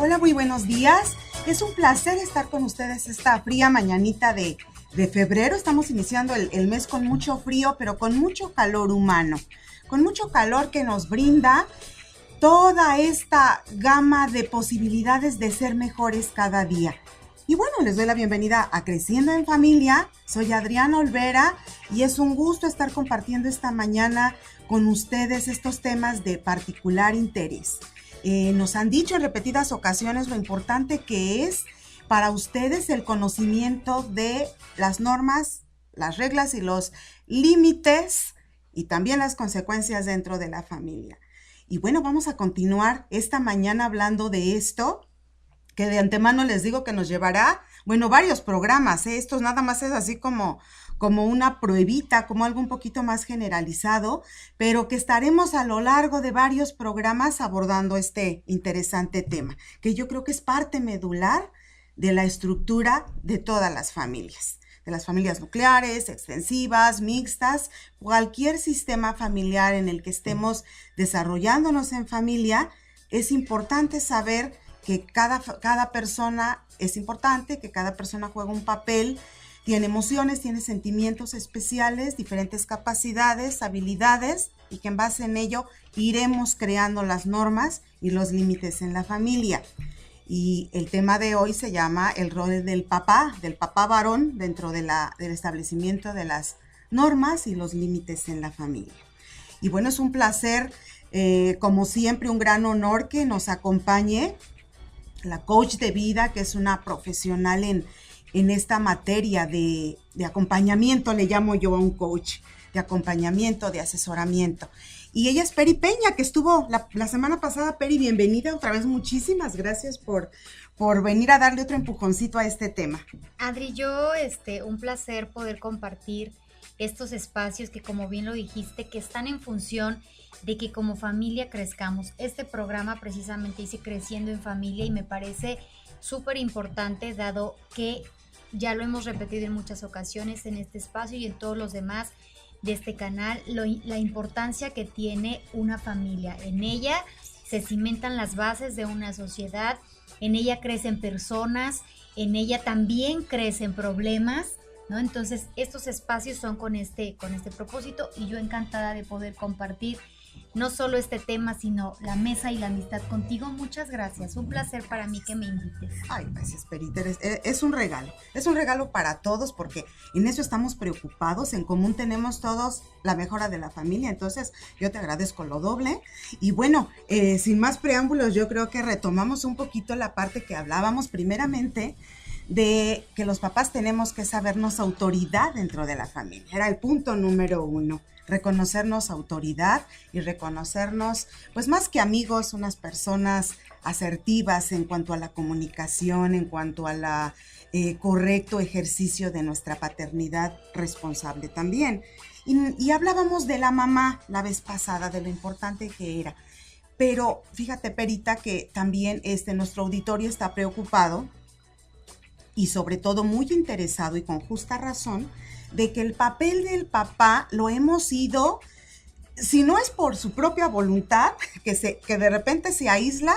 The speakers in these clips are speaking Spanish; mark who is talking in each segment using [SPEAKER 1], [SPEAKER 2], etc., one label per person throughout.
[SPEAKER 1] Hola, muy buenos días. Es un placer estar con ustedes esta fría mañanita de febrero. Estamos iniciando el mes con mucho frío, pero con mucho calor humano. Con mucho calor que nos brinda toda esta gama de posibilidades de ser mejores cada día. Y bueno, les doy la bienvenida a Creciendo en Familia. Soy Adriana Olvera y es un gusto estar compartiendo esta mañana con ustedes estos temas de particular interés. Nos han dicho en repetidas ocasiones lo importante que es para ustedes el conocimiento de las normas, las reglas y los límites y también las consecuencias dentro de la familia. Y bueno, vamos a continuar esta mañana hablando de esto, que de antemano les digo que nos llevará, bueno, varios programas, ¿eh? Esto nada más es así como una pruebita, como algo un poquito más generalizado, pero que estaremos a lo largo de varios programas abordando este interesante tema, que yo creo que es parte medular de la estructura de todas las familias. De las familias nucleares, extensivas, mixtas, cualquier sistema familiar en el que estemos desarrollándonos en familia, es importante saber que cada persona es importante, que cada persona juega un papel, tiene emociones, tiene sentimientos especiales, diferentes capacidades, habilidades, y que en base en ello iremos creando las normas y los límites en la familia. Y el tema de hoy se llama el rol del papá varón dentro del establecimiento de las normas y los límites en la familia. Y bueno, es un placer, como siempre, un gran honor que nos acompañe la coach de vida, que es una profesional en esta materia de acompañamiento, le llamo yo a un coach, de acompañamiento, de asesoramiento. Y ella es Peri Peña, que estuvo la semana pasada. Peri, bienvenida otra vez. Muchísimas gracias por venir a darle otro empujoncito a este tema.
[SPEAKER 2] Adri, un placer poder compartir estos espacios que, como bien lo dijiste, que están en función de que como familia crezcamos. Este programa precisamente dice Creciendo en Familia y me parece súper importante, dado que ya lo hemos repetido en muchas ocasiones en este espacio y en todos los demás de este canal, la importancia que tiene una familia. En ella se cimentan las bases de una sociedad, en ella crecen personas, en ella también crecen problemas, ¿no? Entonces, estos espacios son con este propósito y yo encantada de poder compartir no solo este tema, sino la mesa y la amistad contigo. Muchas gracias, un placer para mí que me invites.
[SPEAKER 1] Ay, gracias, Perita, es un regalo para todos, porque en eso estamos preocupados, en común tenemos todos la mejora de la familia, entonces yo te agradezco lo doble. Y bueno, sin más preámbulos, yo creo que retomamos un poquito la parte que hablábamos primeramente de que los papás tenemos que sabernos autoridad dentro de la familia. Era el punto número 1, reconocernos autoridad y reconocernos, pues más que amigos, unas personas asertivas en cuanto a la comunicación, en cuanto a la correcto ejercicio de nuestra paternidad responsable también. Y hablábamos de la mamá la vez pasada, de lo importante que era. Pero fíjate, Perita, que también nuestro auditorio está preocupado y sobre todo muy interesado, y con justa razón, de que el papel del papá lo hemos ido, si no es por su propia voluntad, que de repente se aísla,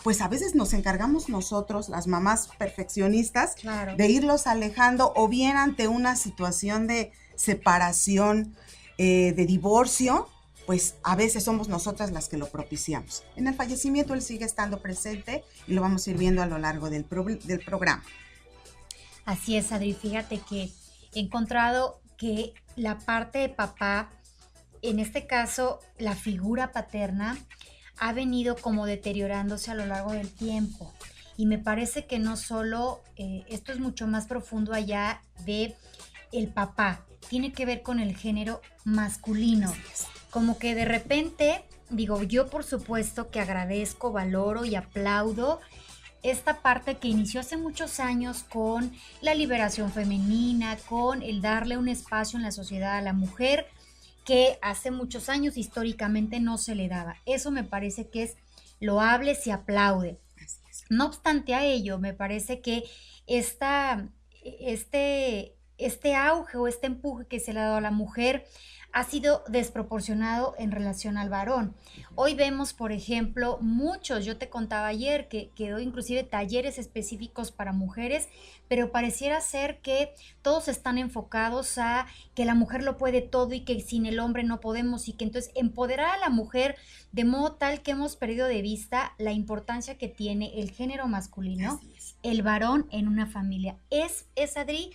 [SPEAKER 1] pues a veces nos encargamos nosotros, las mamás perfeccionistas, claro, de irlos alejando, o bien ante una situación de separación, de divorcio, pues a veces somos nosotras las que lo propiciamos. En el fallecimiento él sigue estando presente y lo vamos a ir viendo a lo largo del programa.
[SPEAKER 2] Así es, Adri, fíjate que he encontrado que la parte de papá, en este caso la figura paterna, ha venido como deteriorándose a lo largo del tiempo. Y me parece que no solo, esto es mucho más profundo allá de el papá, tiene que ver con el género masculino. Como que de repente, digo, yo por supuesto que agradezco, valoro y aplaudo esta parte que inició hace muchos años con la liberación femenina, con el darle un espacio en la sociedad a la mujer, que hace muchos años históricamente no se le daba. Eso me parece que es loable, se aplaude. No obstante a ello, me parece que este auge o este empuje que se le ha dado a la mujer ha sido desproporcionado en relación al varón. Hoy vemos, por ejemplo, muchos, yo te contaba ayer que doy inclusive talleres específicos para mujeres, pero pareciera ser que todos están enfocados a que la mujer lo puede todo y que sin el hombre no podemos, y que entonces empoderar a la mujer de modo tal que hemos perdido de vista la importancia que tiene el género masculino, el varón en una familia. Adri,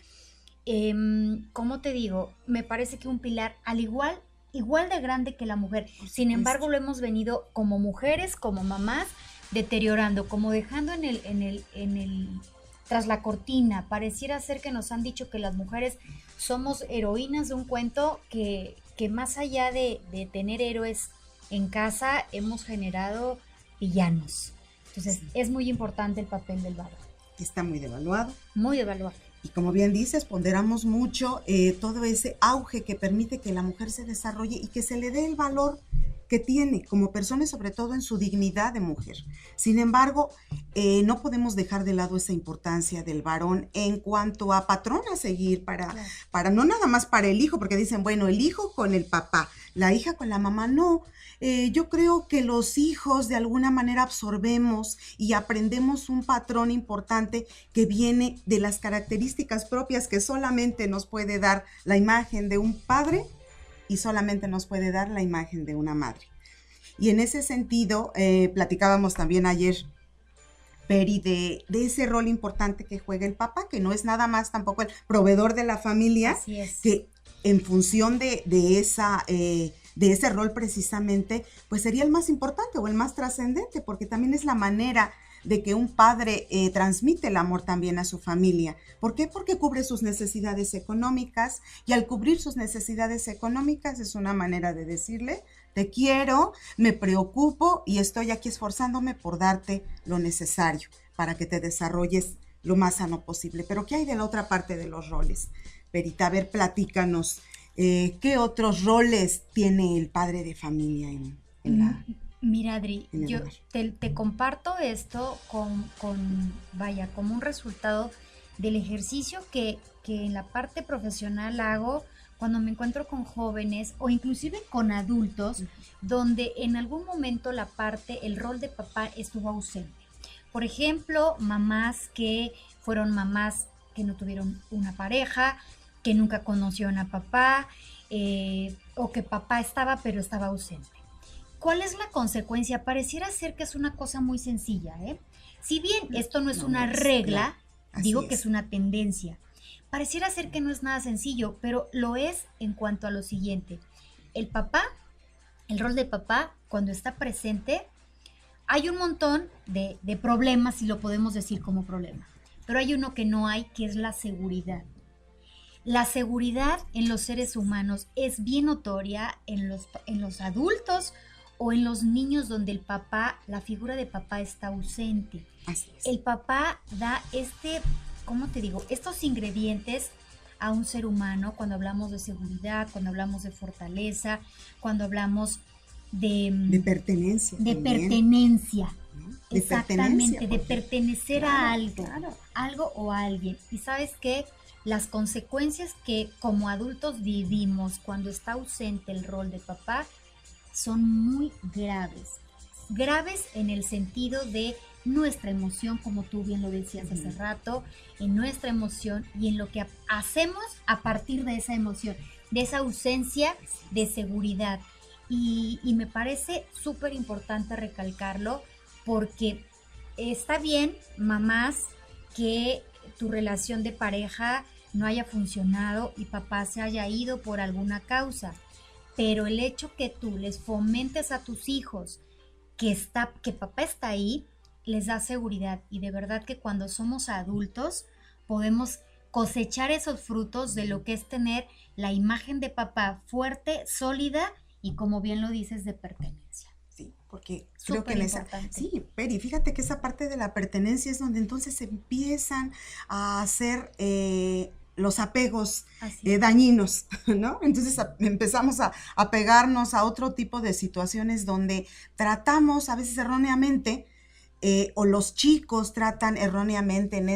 [SPEAKER 2] ¿cómo te digo? Me parece que un pilar igual de grande que la mujer. Sin embargo, lo hemos venido como mujeres, como mamás, deteriorando, como dejando tras la cortina. Pareciera ser que nos han dicho que las mujeres somos heroínas de un cuento que más allá de tener héroes en casa, hemos generado villanos. Entonces, es muy importante el papel del varón.
[SPEAKER 1] Está muy devaluado.
[SPEAKER 2] Muy devaluado.
[SPEAKER 1] Y como bien dices, ponderamos mucho todo ese auge que permite que la mujer se desarrolle y que se le dé el valor que tiene como persona y sobre todo en su dignidad de mujer. Sin embargo, no podemos dejar de lado esa importancia del varón en cuanto a patrón a seguir para no nada más para el hijo, porque dicen, bueno, el hijo con el papá, la hija con la mamá, no. Yo creo que los hijos de alguna manera absorbemos y aprendemos un patrón importante que viene de las características propias que solamente nos puede dar la imagen de un padre y solamente nos puede dar la imagen de una madre. Y en ese sentido, platicábamos también ayer, Peri, de ese rol importante que juega el papá, que no es nada más tampoco el proveedor de la familia,
[SPEAKER 2] Así es.
[SPEAKER 1] Que en función de ese rol precisamente, pues sería el más importante o el más trascendente, porque también es la manera de que un padre transmite el amor también a su familia. ¿Por qué? Porque cubre sus necesidades económicas, y al cubrir sus necesidades económicas es una manera de decirle, te quiero, me preocupo y estoy aquí esforzándome por darte lo necesario para que te desarrolles lo más sano posible. Pero ¿qué hay de la otra parte de los roles? Perita, a ver, platícanos, ¿qué otros roles tiene el padre de familia en la...
[SPEAKER 2] Mira, Adri, yo te comparto esto como un resultado del ejercicio que en la parte profesional hago cuando me encuentro con jóvenes o inclusive con adultos, donde en algún momento el rol de papá estuvo ausente. Por ejemplo, mamás que fueron mamás que no tuvieron una pareja, que nunca conocieron a papá, o que papá estaba pero estaba ausente. ¿Cuál es la consecuencia? Pareciera ser que es una cosa muy sencilla, ¿eh? Si bien esto no es una regla, digo que es una tendencia. Pareciera ser que no es nada sencillo, pero lo es en cuanto a lo siguiente. El rol de papá, cuando está presente, hay un montón de problemas, si lo podemos decir como problema. Pero hay uno que no hay, que es la seguridad. La seguridad en los seres humanos es bien notoria en los adultos o en los niños donde la figura de papá está ausente.
[SPEAKER 1] Así es.
[SPEAKER 2] El papá da estos ingredientes a un ser humano cuando hablamos de seguridad, cuando hablamos de fortaleza, cuando hablamos de
[SPEAKER 1] pertenencia.
[SPEAKER 2] De
[SPEAKER 1] también,
[SPEAKER 2] pertenencia.
[SPEAKER 1] ¿no?
[SPEAKER 2] Exactamente, de pertenecer a algo,
[SPEAKER 1] claro.
[SPEAKER 2] Algo o a alguien. Y ¿sabes qué? Las consecuencias que como adultos vivimos cuando está ausente el rol de papá son muy graves. Graves en el sentido de nuestra emoción, como tú bien lo decías hace rato, en nuestra emoción y en lo que hacemos a partir de esa emoción, de esa ausencia de seguridad. Y me parece súper importante recalcarlo porque está bien, mamás, que tu relación de pareja no haya funcionado y papá se haya ido por alguna causa, pero el hecho que tú les fomentes a tus hijos que papá está ahí, les da seguridad, y de verdad que cuando somos adultos podemos cosechar esos frutos de lo que es tener la imagen de papá fuerte, sólida y, como bien lo dices, de pertenencia.
[SPEAKER 1] Sí, porque
[SPEAKER 2] Súper
[SPEAKER 1] creo que
[SPEAKER 2] importante.
[SPEAKER 1] Sí, Peri, fíjate que esa parte de la pertenencia es donde entonces se empiezan a hacer los apegos dañinos, ¿no? Entonces empezamos a pegarnos a otro tipo de situaciones donde tratamos, a veces erróneamente, o los chicos tratan erróneamente en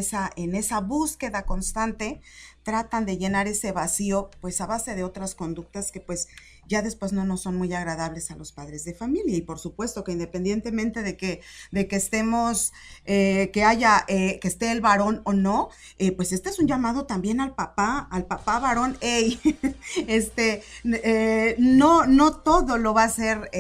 [SPEAKER 1] esa búsqueda constante, tratan de llenar ese vacío, pues a base de otras conductas que pues ya después no nos son muy agradables a los padres de familia. Y por supuesto que independientemente de que estemos, que esté el varón o no, pues este es un llamado también al papá varón, hey, no todo lo va a hacer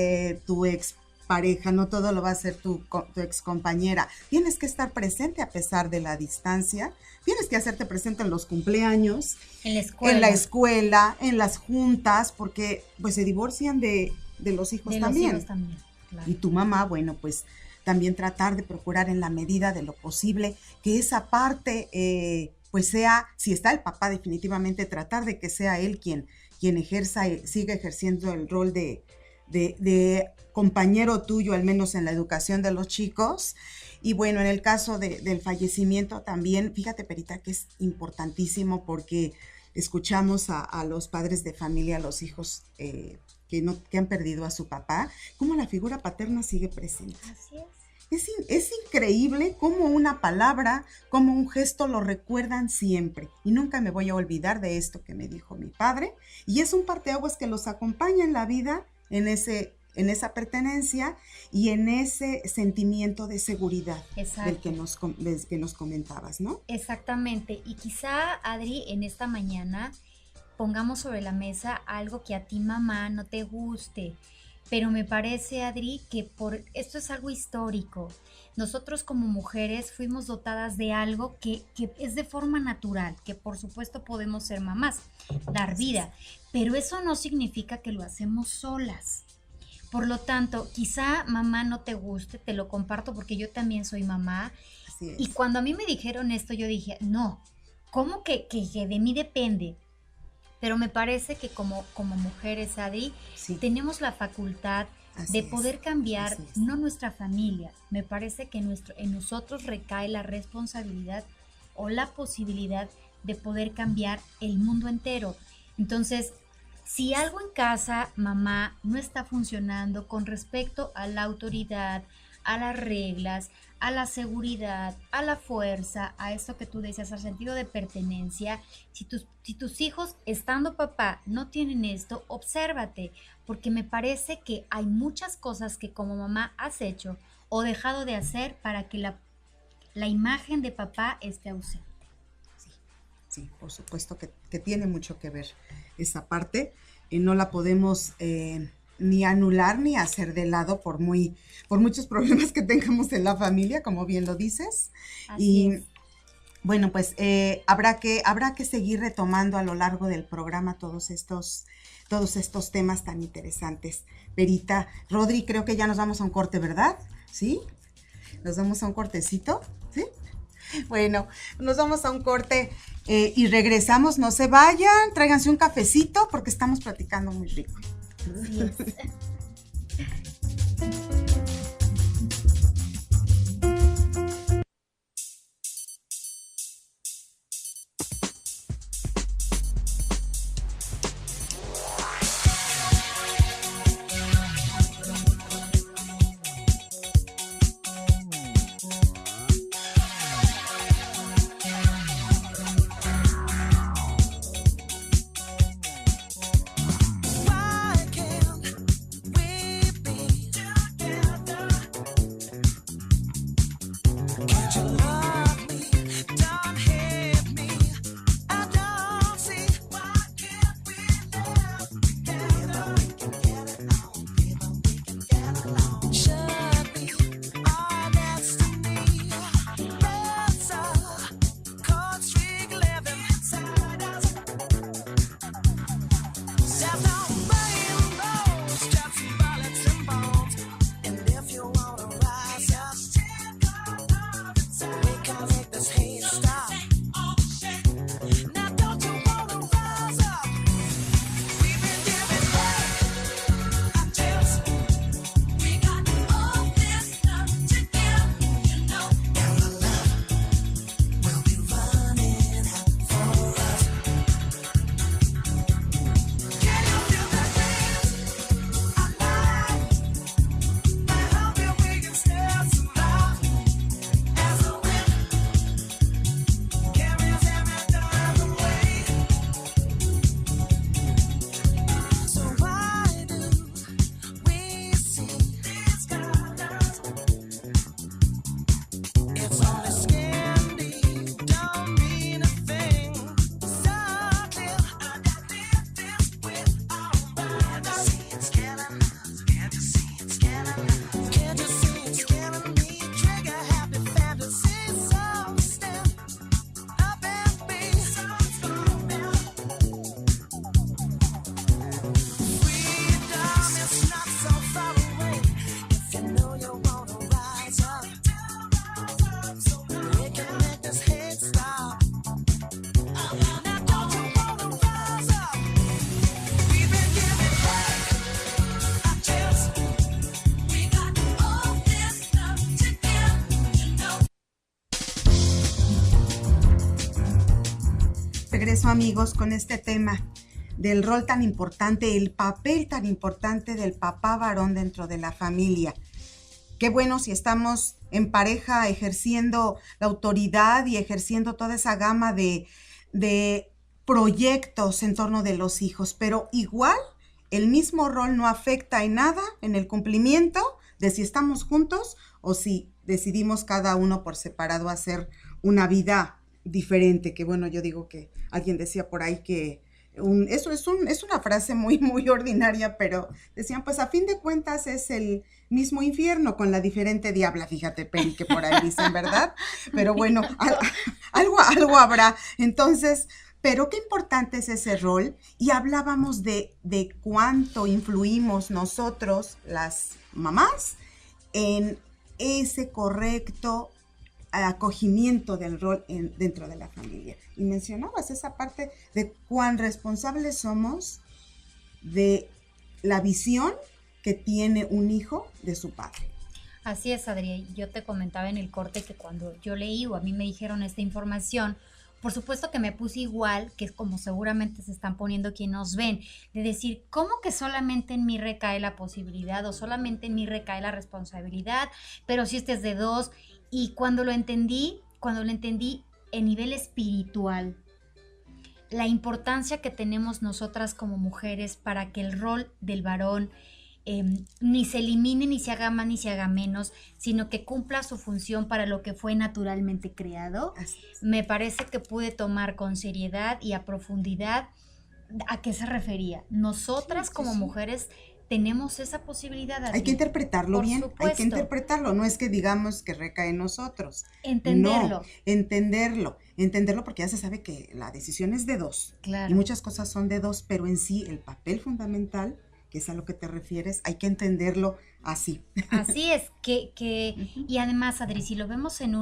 [SPEAKER 1] tu ex pareja, no todo lo va a hacer tu ex compañera. Tienes que estar presente a pesar de la distancia, tienes que hacerte presente en los cumpleaños, en la escuela, en las juntas, porque pues se divorcian de los hijos también.
[SPEAKER 2] Los hijos también, claro.
[SPEAKER 1] Y tu mamá, bueno, pues también tratar de procurar en la medida de lo posible que esa parte pues sea, si está el papá definitivamente, tratar de que sea él quien ejerza, siga ejerciendo el rol de compañero tuyo, al menos en la educación de los chicos. Y bueno, en el caso del fallecimiento también, fíjate, Perita, que es importantísimo porque escuchamos a los padres de familia, a los hijos que han perdido a su papá, cómo la figura paterna sigue presente.
[SPEAKER 2] Así es.
[SPEAKER 1] Es increíble cómo una palabra, cómo un gesto lo recuerdan siempre. Y nunca me voy a olvidar de esto que me dijo mi padre. Y es un parteaguas que los acompaña en la vida, en esa pertenencia y en ese sentimiento de seguridad del que nos comentabas, ¿no?
[SPEAKER 2] Exactamente. Y quizá, Adri, en esta mañana pongamos sobre la mesa algo que a ti, mamá, no te guste. Pero me parece, Adri, que esto es algo histórico. Nosotros como mujeres fuimos dotadas de algo que es de forma natural, que por supuesto podemos ser mamás, dar vida, pero eso no significa que lo hacemos solas. Por lo tanto, quizá mamá no te guste, te lo comparto porque yo también soy mamá.
[SPEAKER 1] Así es.
[SPEAKER 2] Y cuando a mí me dijeron esto, yo dije, no, ¿cómo que de mí depende? Pero me parece que como mujeres, Adri, sí, tenemos la facultad de poder cambiar no nuestra familia. Me parece que en nosotros recae la responsabilidad o la posibilidad de poder cambiar el mundo entero. Entonces, si algo en casa, mamá, no está funcionando con respecto a la autoridad, a las reglas, a la seguridad, a la fuerza, a esto que tú decías, al sentido de pertenencia, si tus hijos, estando papá, no tienen esto, obsérvate, porque me parece que hay muchas cosas que como mamá has hecho o dejado de hacer para que la imagen de papá esté ausente.
[SPEAKER 1] Sí, por supuesto que tiene mucho que ver esa parte, y no la podemos ni anular ni hacer de lado por muchos problemas que tengamos en la familia, como bien lo dices.
[SPEAKER 2] Así es.
[SPEAKER 1] Bueno, pues habrá que seguir retomando a lo largo del programa todos estos temas tan interesantes. Perita, Rodri, creo que ya nos vamos a un corte, ¿verdad? ¿Sí? ¿Nos vamos a un cortecito? ¿Sí? Bueno, nos vamos a un corte y regresamos. No se vayan, tráiganse un cafecito porque estamos platicando muy rico.
[SPEAKER 2] Yes.
[SPEAKER 1] regreso, amigos, con este tema del rol tan importante, el papel tan importante del papá varón dentro de la familia. Qué bueno si estamos en pareja ejerciendo la autoridad y ejerciendo toda esa gama de proyectos en torno de los hijos, pero igual el mismo rol no afecta en nada en el cumplimiento de si estamos juntos o si decidimos cada uno por separado hacer una vida diferente, que bueno, yo digo que alguien decía por ahí que eso es una frase muy, muy ordinaria, pero decían, pues a fin de cuentas es el mismo infierno con la diferente diabla, fíjate, Peri, que por ahí dicen, ¿verdad? Pero bueno, algo habrá. Entonces, pero qué importante es ese rol, y hablábamos de cuánto influimos nosotros, las mamás, en ese correcto acogimiento del rol dentro de la familia. Y mencionabas esa parte de cuán responsables somos de la visión que tiene un hijo de su padre.
[SPEAKER 2] Así es, Adri. Yo te comentaba en el corte que cuando yo leí o a mí me dijeron esta información, por supuesto que me puse igual, que es como seguramente se están poniendo quienes nos ven, de decir, ¿cómo que solamente en mí recae la posibilidad o solamente en mí recae la responsabilidad? Pero si este es de dos. Y cuando lo entendí en nivel espiritual, la importancia que tenemos nosotras como mujeres para que el rol del varón ni se elimine, ni se haga más, ni se haga menos, sino que cumpla su función para lo que fue naturalmente creado, me parece que pude tomar con seriedad y a profundidad a qué se refería. Nosotras como mujeres tenemos esa posibilidad.
[SPEAKER 1] Hay que interpretarlo bien,
[SPEAKER 2] supuesto.
[SPEAKER 1] Hay que interpretarlo, no es que digamos que recae en nosotros.
[SPEAKER 2] Entenderlo.
[SPEAKER 1] No, entenderlo porque ya se sabe que la decisión es de dos.
[SPEAKER 2] Claro.
[SPEAKER 1] Y muchas cosas son de dos, pero en sí el papel fundamental, que es a lo que te refieres, hay que entenderlo así.
[SPEAKER 2] Así es, y además, Adri, si lo vemos en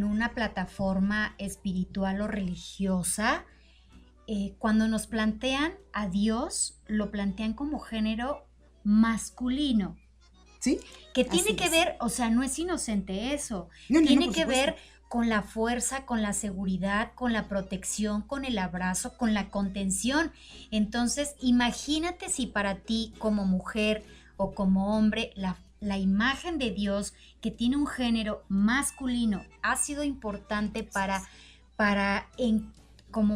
[SPEAKER 2] una plataforma espiritual o religiosa, cuando nos plantean a Dios, lo plantean como género masculino.
[SPEAKER 1] Sí.
[SPEAKER 2] Que tiene que ver, o sea, no es inocente eso.
[SPEAKER 1] No,
[SPEAKER 2] tiene que ver con la fuerza, con la seguridad, con la protección, con el abrazo, con la contención. Entonces, imagínate si para ti como mujer o como hombre, la imagen de Dios que tiene un género masculino ha sido importante para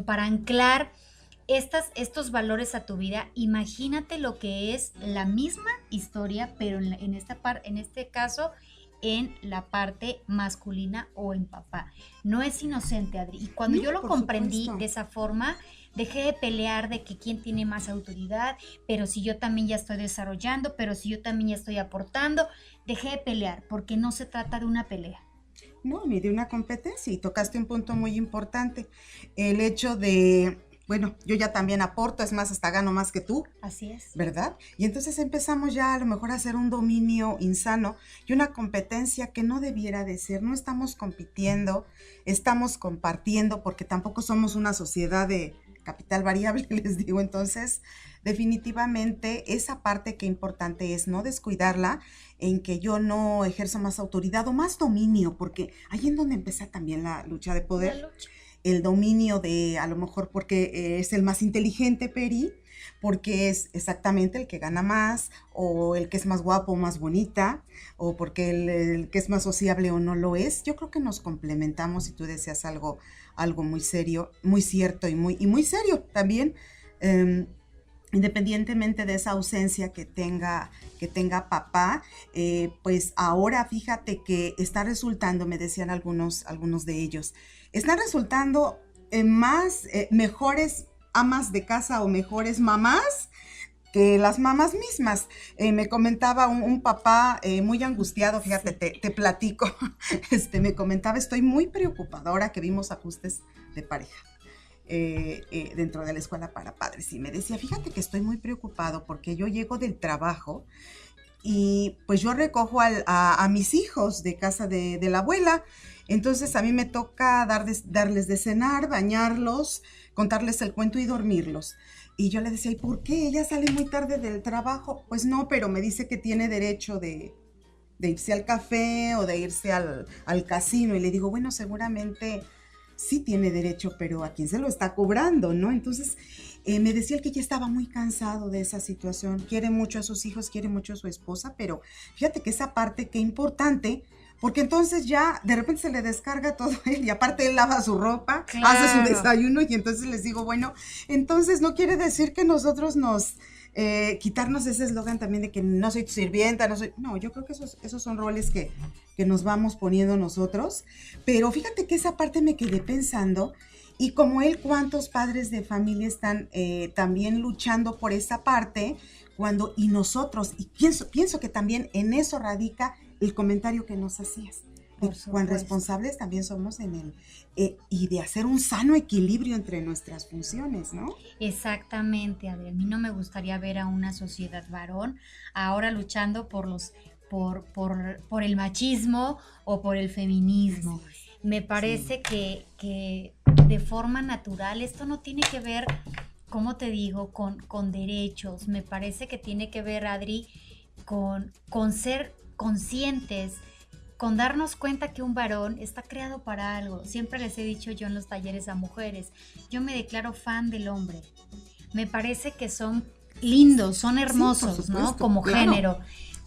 [SPEAKER 2] anclar estos valores a tu vida. Imagínate lo que es la misma historia, pero en este caso, en la parte masculina o en papá. No es inocente, Adri. Y cuando yo lo comprendí de esa forma, dejé de pelear de que quién tiene más autoridad, pero si yo también ya estoy desarrollando, pero si yo también ya estoy aportando, dejé de pelear, porque no se trata de una pelea.
[SPEAKER 1] No, ni de una competencia, y tocaste un punto muy importante, el hecho de, bueno, yo ya también aporto, es más, hasta gano más que tú.
[SPEAKER 2] Así es.
[SPEAKER 1] ¿Verdad? Y entonces empezamos ya a lo mejor a hacer un dominio insano y una competencia que no debiera de ser. No estamos compitiendo, estamos compartiendo, porque tampoco somos una sociedad de capital variable, les digo. Entonces, definitivamente esa parte que importante es no descuidarla, en que yo no ejerzo más autoridad o más dominio, porque ahí en donde empieza también la lucha de poder. El dominio de, a lo mejor porque es el más inteligente, Peri, porque es exactamente el que gana más, o el que es más guapo o más bonita, o porque el que es más sociable o no lo es. Yo creo que nos complementamos, y tú deseas algo muy serio, muy cierto y muy serio también, independientemente de esa ausencia que tenga papá. Pues ahora fíjate que está resultando, me decían algunos de ellos, están resultando mejores amas de casa o mejores mamás que las mamás mismas. Me comentaba un papá muy angustiado, fíjate, te platico, me comentaba, estoy muy preocupada ahora que vimos ajustes de pareja dentro de la escuela para padres, y me decía, fíjate que estoy muy preocupado porque yo llego del trabajo y pues yo recojo a mis hijos de casa de la abuela. Entonces a mí me toca darles de cenar, bañarlos, contarles el cuento y dormirlos. Y yo le decía, ¿y por qué? ¿Ella sale muy tarde del trabajo? Pues no, pero me dice que tiene derecho de irse al café o de irse al casino. Y le digo, bueno, seguramente sí tiene derecho, pero ¿a quién se lo está cobrando, no? Entonces, me decía él que ya estaba muy cansado de esa situación, quiere mucho a sus hijos, quiere mucho a su esposa, pero fíjate que esa parte, qué importante, porque entonces ya de repente se le descarga todo él y aparte él lava su ropa, hace su
[SPEAKER 2] Claro.
[SPEAKER 1] desayuno y entonces les digo, bueno, entonces no quiere decir que nosotros quitarnos ese eslogan también de que no soy tu sirvienta, no soy, no, yo creo que esos son roles que nos vamos poniendo nosotros, pero fíjate que esa parte me quedé pensando y como él, cuántos padres de familia están también luchando por esa parte, y nosotros, y pienso que también en eso radica el comentario que nos hacías, de
[SPEAKER 2] Por
[SPEAKER 1] cuán
[SPEAKER 2] supuesto.
[SPEAKER 1] responsables también somos y de hacer un sano equilibrio entre nuestras funciones, ¿no?
[SPEAKER 2] Exactamente, Adri. A mí no me gustaría ver a una sociedad varón ahora luchando por el machismo o por el
[SPEAKER 1] Así
[SPEAKER 2] feminismo.
[SPEAKER 1] es.
[SPEAKER 2] Me
[SPEAKER 1] Sí.
[SPEAKER 2] parece que de forma natural, esto no tiene que ver, como te digo, con derechos. Me parece que tiene que ver, Adri, con ser conscientes, con darnos cuenta que un varón está creado para algo. Siempre les he dicho yo en los talleres a mujeres, yo me declaro fan del hombre. Me parece que son lindos, son
[SPEAKER 1] Sí, por
[SPEAKER 2] hermosos, ¿no?
[SPEAKER 1] supuesto,
[SPEAKER 2] Como
[SPEAKER 1] claro.
[SPEAKER 2] género.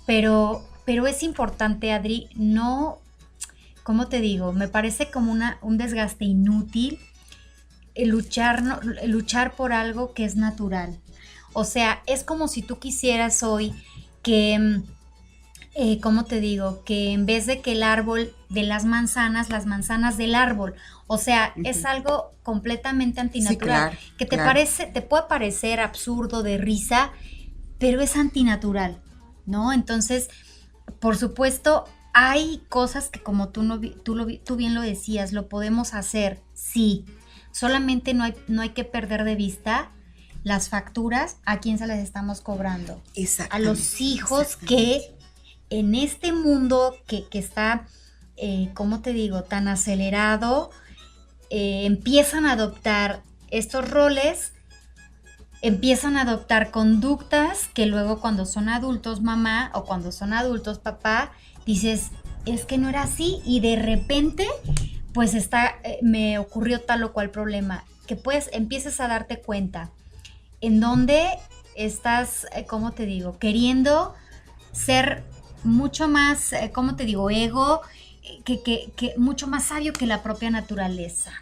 [SPEAKER 2] Pero es importante, Adri, no, ¿cómo te digo? Me parece como un desgaste inútil luchar, luchar por algo que es natural. O sea, es como si tú quisieras hoy que ¿cómo te digo? Que en vez de que el árbol de las manzanas del árbol. O sea, es
[SPEAKER 1] Ujú.
[SPEAKER 2] algo completamente
[SPEAKER 1] Sí,
[SPEAKER 2] antinatural,
[SPEAKER 1] claro,
[SPEAKER 2] que
[SPEAKER 1] claro.
[SPEAKER 2] te puede parecer absurdo, de risa, pero es antinatural, ¿no? Entonces, por supuesto, hay cosas que como tú, no, tú bien lo decías, lo podemos hacer, sí. Solamente no hay que perder de vista las facturas a quién se las estamos cobrando. A los
[SPEAKER 1] Exactamente,
[SPEAKER 2] hijos
[SPEAKER 1] exactamente.
[SPEAKER 2] que en este mundo que está, ¿cómo te digo?, tan acelerado, empiezan a adoptar estos roles, empiezan a adoptar conductas que luego cuando son adultos mamá o cuando son adultos papá, dices, es que no era así y de repente pues me ocurrió tal o cual problema, que pues empieces a darte cuenta en donde estás, ¿cómo te digo?, queriendo ser mucho más, ¿cómo te digo?, ego, que mucho más sabio que la propia naturaleza,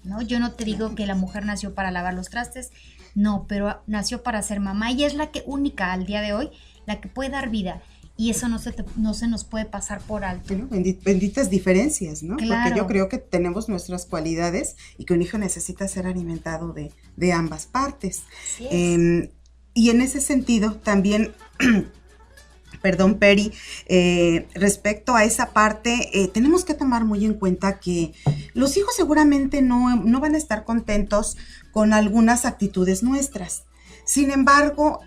[SPEAKER 2] ¿no? Yo no te digo
[SPEAKER 1] Claro.
[SPEAKER 2] que la mujer nació para lavar los trastes, no, pero nació para ser mamá y es la que única al día de hoy, la que puede dar vida. Y eso no se nos puede pasar por alto.
[SPEAKER 1] Bueno, benditas diferencias, ¿no? Porque yo
[SPEAKER 2] Claro,
[SPEAKER 1] creo que tenemos nuestras cualidades y que un hijo necesita ser alimentado de ambas partes.
[SPEAKER 2] así es.
[SPEAKER 1] Eh, y en ese sentido, también perdón, Peri, respecto a esa parte, tenemos que tomar muy en cuenta que los hijos seguramente no van a estar contentos con algunas actitudes nuestras. Sin embargo,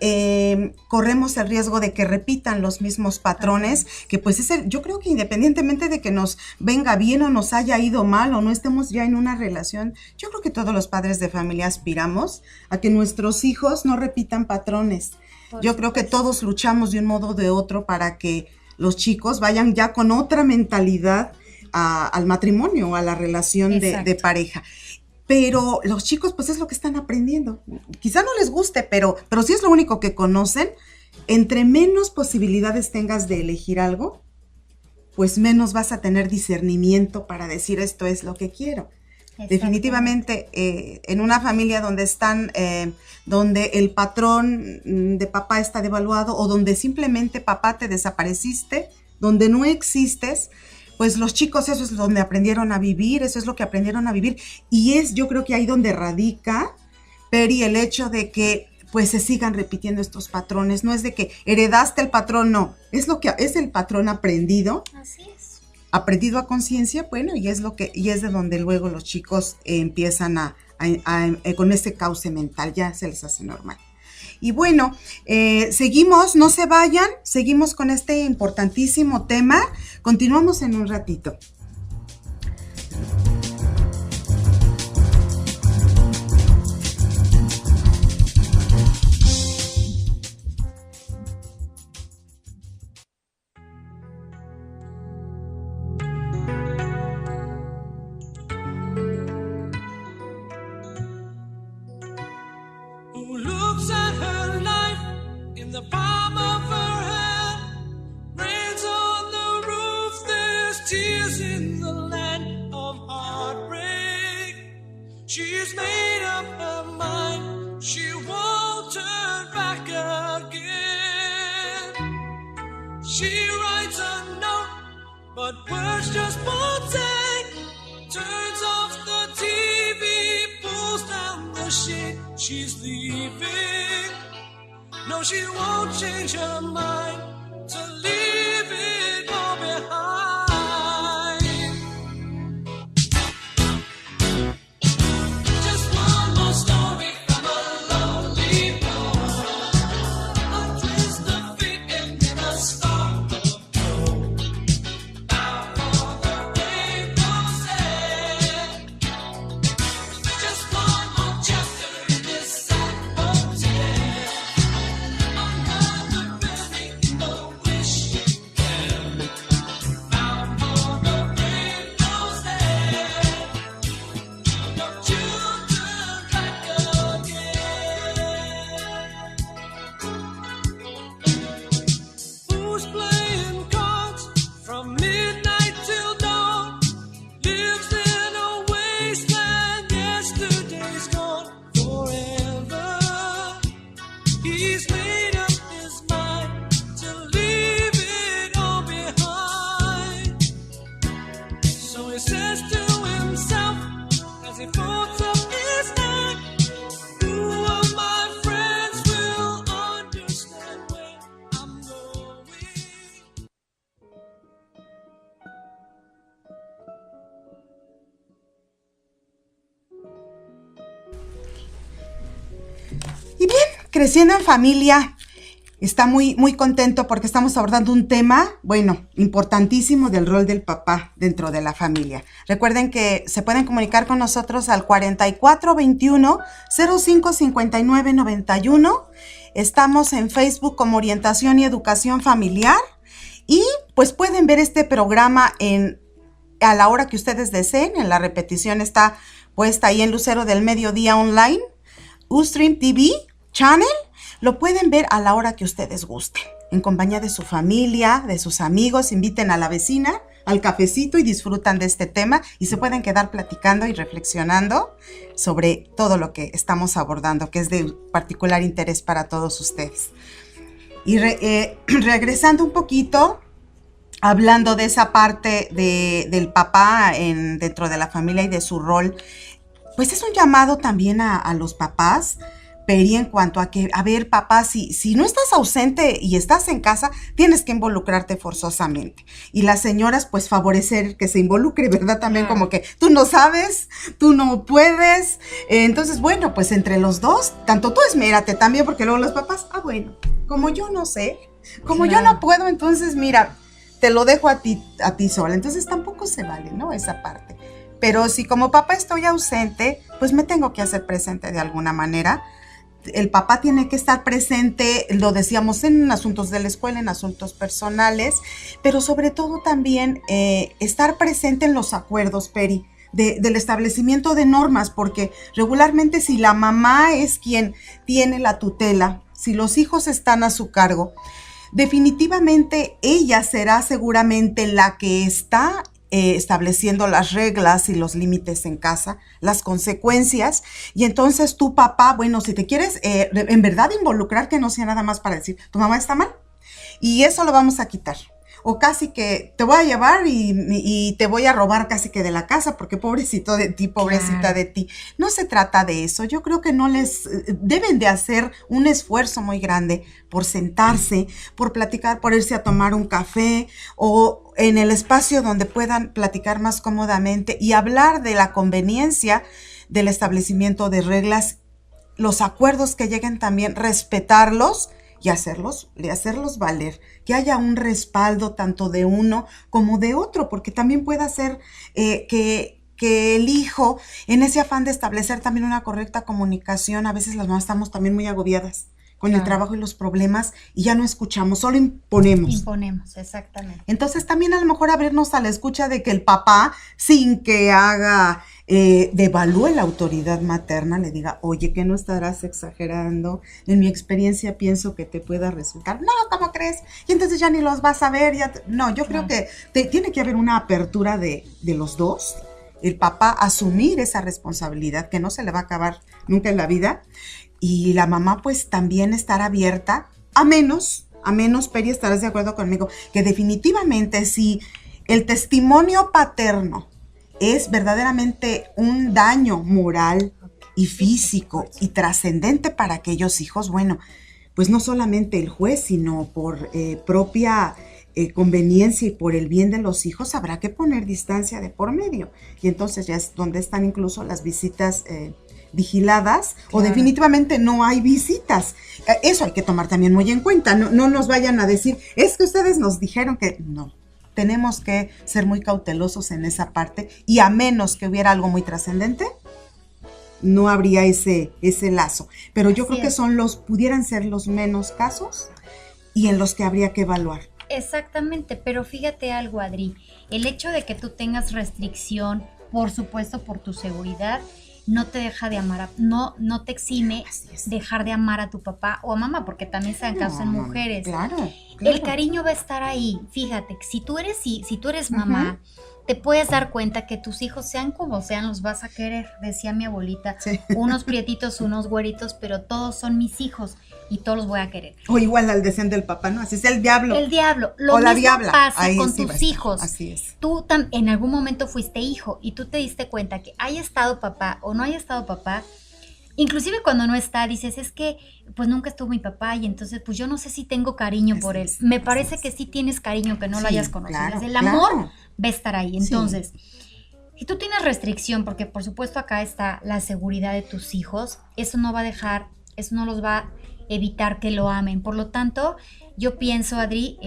[SPEAKER 1] corremos el riesgo de que repitan los mismos patrones,
[SPEAKER 2] Patrones.
[SPEAKER 1] que pues yo creo que independientemente de que nos venga bien o nos haya ido mal o no estemos ya en una relación, yo creo que todos los padres de familia aspiramos a que nuestros hijos no repitan patrones.
[SPEAKER 2] Por
[SPEAKER 1] Yo creo que
[SPEAKER 2] supuesto.
[SPEAKER 1] todos luchamos de un modo o de otro para que los chicos vayan ya con otra mentalidad al matrimonio, a la relación de
[SPEAKER 2] Exacto.
[SPEAKER 1] pareja. Pero los chicos, pues es lo que están aprendiendo. Quizá no les guste, pero si es lo único que conocen, entre menos posibilidades tengas de elegir algo, pues menos vas a tener discernimiento para decir esto es lo que quiero.
[SPEAKER 2] Exactamente.
[SPEAKER 1] Definitivamente, en una familia donde el patrón de papá está devaluado o donde simplemente papá te desapareciste, donde no existes, pues los chicos eso es donde aprendieron a vivir, eso es lo que aprendieron a vivir y es yo creo que ahí donde radica, Peri, el hecho de que pues se sigan repitiendo estos patrones, no es de que heredaste el patrón, no, es lo que es el patrón
[SPEAKER 2] Así es.
[SPEAKER 1] aprendido a conciencia, bueno, y es de donde luego los chicos empiezan con ese cauce mental, ya se les hace normal. Y bueno, seguimos, no se vayan, seguimos con este importantísimo tema, continuamos en un ratito.
[SPEAKER 3] She writes a note, but words just won't say. Turns off the TV, pulls down the shade. She's leaving. No, she won't change her mind to leave it all behind. Just one more story from a lonely boy. A twist of fate and then a spark of hope. Bound for the rainbow's end. Just one more chapter in this sad hotel. Another building, no wishing well. Bound for the rainbow's end. No children back again. Who's playing cards from midnight till dawn? Lives in a wasteland, yesterday's gone forever. He's made up his mind to leave it all behind. So he says to himself as he folds up his neck, who of my friends will understand where I'm going?
[SPEAKER 1] Y bien, creciendo en familia, está muy contento porque estamos abordando un tema, bueno, importantísimo del rol del papá dentro de la familia. Recuerden que se pueden comunicar con nosotros al 4421-055991. Estamos en Facebook como Orientación y Educación Familiar. Y pues pueden ver este programa a la hora que ustedes deseen. En la repetición está puesta ahí en Lucero del Mediodía Online, Ustream TV Channel. Lo pueden ver a la hora que ustedes gusten, en compañía de su familia, de sus amigos. Inviten a la vecina al cafecito y disfrutan de este tema y se pueden quedar platicando y reflexionando sobre todo lo que estamos abordando, que es de particular interés para todos ustedes. Y regresando un poquito, hablando de esa parte del papá dentro de la familia y de su rol, pues es un llamado también a los papás, Peri, en cuanto a que, a ver, papá, si no estás ausente y estás en casa, tienes que involucrarte forzosamente. Y las señoras, pues favorecer que se involucre, ¿verdad? También como que tú no sabes, tú no puedes. Entonces, bueno, pues entre los dos, tanto tú esmérate también, porque luego los papás, bueno, como yo no sé, como yo no puedo, entonces mira, te lo dejo a ti sola. Entonces tampoco se vale, ¿no? Esa parte. Pero si como papá estoy ausente, pues me tengo que hacer presente de alguna manera. El papá tiene que estar presente, lo decíamos, en asuntos de la escuela, en asuntos personales, pero sobre todo también estar presente en los acuerdos, Peri, del establecimiento de normas, porque regularmente si la mamá es quien tiene la tutela, si los hijos están a su cargo, definitivamente ella será seguramente la que está estableciendo las reglas y los límites en casa, las consecuencias. Y entonces tu papá, bueno, si te quieres en verdad involucrar, que no sea nada más para decir, tu mamá está mal, y eso lo vamos a quitar. O casi que te voy a llevar y te voy a robar casi que de la casa, porque pobrecito de ti, pobrecita de ti. No se trata de eso. Yo creo que no les deben de hacer un esfuerzo muy grande por sentarse, por platicar, por irse a tomar un café o en el espacio donde puedan platicar más cómodamente y hablar de la conveniencia del establecimiento de reglas, los acuerdos que lleguen también, respetarlos y hacerlos valer, que haya un respaldo tanto de uno como de otro, porque también puede ser que el hijo, en ese afán de establecer también una correcta comunicación, a veces las mamás estamos también muy agobiadas con el trabajo y los problemas y ya no escuchamos, solo imponemos.
[SPEAKER 2] Imponemos, exactamente.
[SPEAKER 1] Entonces también a lo mejor abrirnos a la escucha de que el papá, sin que haga, devalúe la autoridad materna, le diga, oye, que no estarás exagerando, en mi experiencia pienso que te pueda resultar. No, ¿cómo crees? Y entonces ya ni los vas a ver. No, yo creo que tiene que haber una apertura de los dos, el papá asumir esa responsabilidad que no se le va a acabar nunca en la vida, y la mamá pues también estar abierta, a menos a menos, Peri, estarás de acuerdo conmigo, que definitivamente si el testimonio paterno es verdaderamente un daño moral y físico y trascendente para aquellos hijos, bueno, pues no solamente el juez, sino por propia conveniencia y por el bien de los hijos, habrá que poner distancia de por medio. Y entonces ya es donde están incluso las visitas vigiladas, o definitivamente no hay visitas. Eso hay que tomar también muy en cuenta. No nos vayan a decir, es que ustedes nos dijeron que no. Tenemos que ser muy cautelosos en esa parte, y a menos que hubiera algo muy trascendente, no habría ese lazo. Pero yo creo que pudieran ser los menos casos y en los que habría que evaluar.
[SPEAKER 2] Exactamente, pero fíjate algo, Adri, el hecho de que tú tengas restricción, por supuesto por tu seguridad, no te deja de amar, no te exime dejar de amar a tu papá o a mamá, porque también se dan casos en mujeres.
[SPEAKER 1] Claro.
[SPEAKER 2] El cariño va a estar ahí. Fíjate, si tú eres mamá, te puedes dar cuenta que tus hijos, sean como sean, los vas a querer. Decía mi abuelita, unos prietitos, unos güeritos, pero todos son mis hijos y todos los voy a querer.
[SPEAKER 1] O igual al deseo del papá, ¿no? Así es el diablo.
[SPEAKER 2] El diablo. Lo
[SPEAKER 1] o la
[SPEAKER 2] mismo
[SPEAKER 1] diabla.
[SPEAKER 2] pasa
[SPEAKER 1] Ahí
[SPEAKER 2] con
[SPEAKER 1] sí
[SPEAKER 2] tus hijos.
[SPEAKER 1] Así es.
[SPEAKER 2] Tú en algún momento fuiste hijo y tú te diste cuenta que haya estado papá o no haya estado papá. Inclusive cuando no está, dices, es que pues nunca estuvo mi papá y entonces pues yo no sé si tengo cariño por él. Me parece que sí tienes cariño, que no lo hayas conocido.
[SPEAKER 1] Claro,
[SPEAKER 2] el amor
[SPEAKER 1] claro.
[SPEAKER 2] va a estar ahí. Entonces, si tú tienes restricción, porque por supuesto acá está la seguridad de tus hijos, eso no los va a evitar que lo amen. Por lo tanto, yo pienso, Adri,